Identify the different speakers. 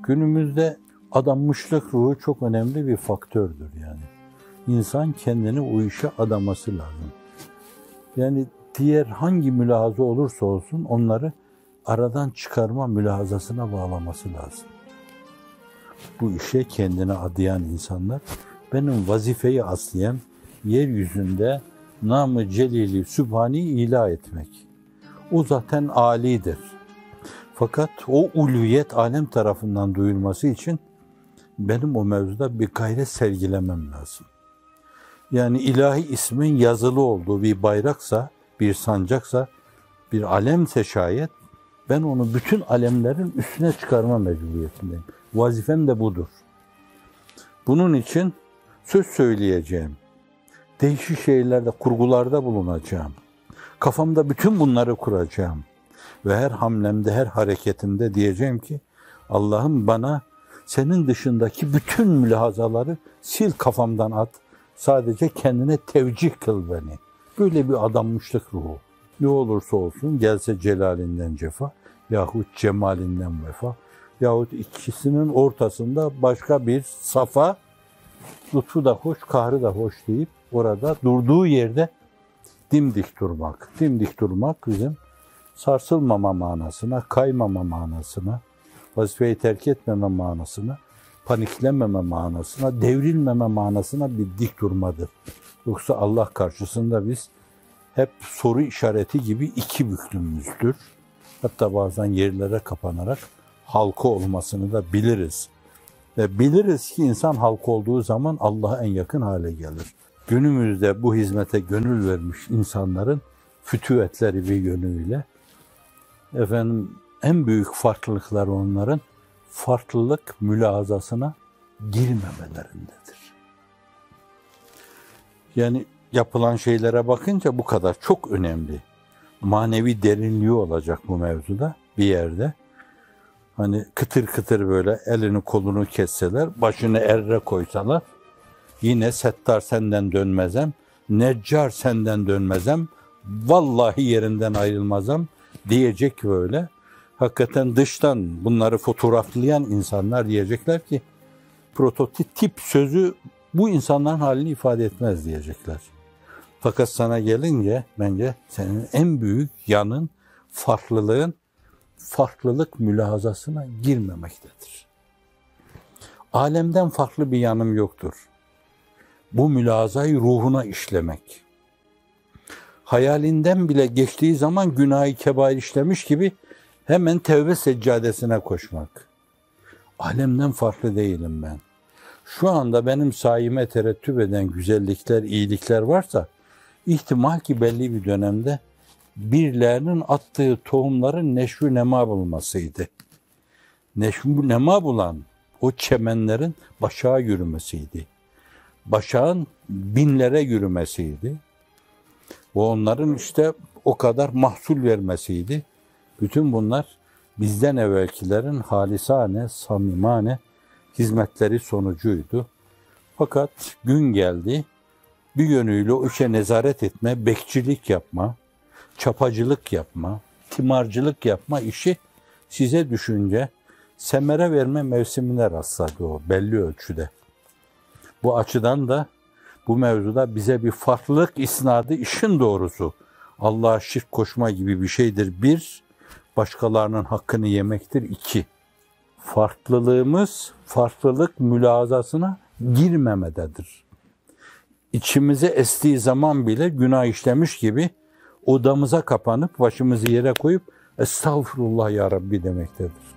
Speaker 1: Günümüzde adanmışlık ruhu çok önemli bir faktördür yani. İnsan kendini o işe adaması lazım. Yani diğer hangi mülahaza olursa olsun onları aradan çıkarma mülahazasına bağlaması lazım. Bu işe kendini adayan insanlar, benim vazifeyi aslayan yeryüzünde nam-ı celili sübhani ilah etmek. O zaten âlidir. Fakat o ulviyet alem tarafından duyulması için benim o mevzuda bir gayret sergilemem lazım. Yani ilahi ismin yazılı olduğu bir bayraksa, bir sancaksa, bir alemse şayet, ben onu bütün alemlerin üstüne çıkarma mecburiyetindeyim. Vazifem de budur. Bunun için söz söyleyeceğim. Değişik şeylerde, kurgularda bulunacağım. Kafamda bütün bunları kuracağım. Ve her hamlemde, her hareketimde diyeceğim ki, Allah'ım bana senin dışındaki bütün mülahazaları sil kafamdan at. Sadece kendine tevcih kıl beni. Böyle bir adanmışlık ruhu. Ne olursa olsun, gelse celalinden cefa, yahut cemalinden vefa, yahut ikisinin ortasında başka bir safa, lütfu da hoş, kahrı da hoş deyip orada durduğu yerde dimdik durmak. Dimdik durmak bizim sarsılmama manasına, kaymama manasına, vazifeyi terk etmeme manasına, paniklememe manasına, devrilmeme manasına bir dik durmadır. Yoksa Allah karşısında biz hep soru işareti gibi iki büklümüzdür. Hatta bazen yerlere kapanarak halka olmasını da biliriz. Ve biliriz ki insan halka olduğu zaman Allah'a en yakın hale gelir. Günümüzde bu hizmete gönül vermiş insanların fütüvetleri bir yönüyle en büyük farklılıkları onların farklılık mülahazasına girmemelerindedir. Yani yapılan şeylere bakınca bu kadar çok önemli. Manevi derinliği olacak bu mevzuda bir yerde. Hani kıtır kıtır böyle elini kolunu kesseler, başını erre koysalar, yine Settar senden dönmezem, Neccar senden dönmezem, vallahi yerinden ayrılmazam diyecek böyle. Hakikaten dıştan bunları fotoğraflayan insanlar diyecekler ki prototip sözü bu insanların halini ifade etmez diyecekler. Fakat sana gelince bence senin en büyük yanın farklılık mülahazasına girmemektedir. Alemden farklı bir yanım yoktur. Bu mülahazayı ruhuna işlemek. Hayalinden bile geçtiği zaman günah-ı kebair işlemiş gibi hemen tevbe seccadesine koşmak. Alemden farklı değilim ben. Şu anda benim sayime terettüp eden güzellikler, iyilikler varsa, ihtimal ki belli bir dönemde birilerinin attığı tohumların neşv-ü nema bulmasıydı. Neşv-ü nema bulan o çemenlerin başağa yürümesiydi. Başağın binlere yürümesiydi. Bu onların işte o kadar mahsul vermesiydi. Bütün bunlar bizden evvelkilerin halisane, samimane hizmetleri sonucuydu. Fakat gün geldi, bir yönüyle o işe nezaret etme, bekçilik yapma, çapacılık yapma, timarcılık yapma işi size düşünce semere verme mevsimine rastladı o belli ölçüde. Bu açıdan da bu mevzuda bize bir farklılık isnadı işin doğrusu. Allah'a şirk koşma gibi bir şeydir. Bir, başkalarının hakkını yemektir. İki, farklılığımız farklılık mülahazasına girmemededir. İçimize estiği zaman bile günah işlemiş gibi odamıza kapanıp başımızı yere koyup Estağfurullah ya Rabbi demektedir.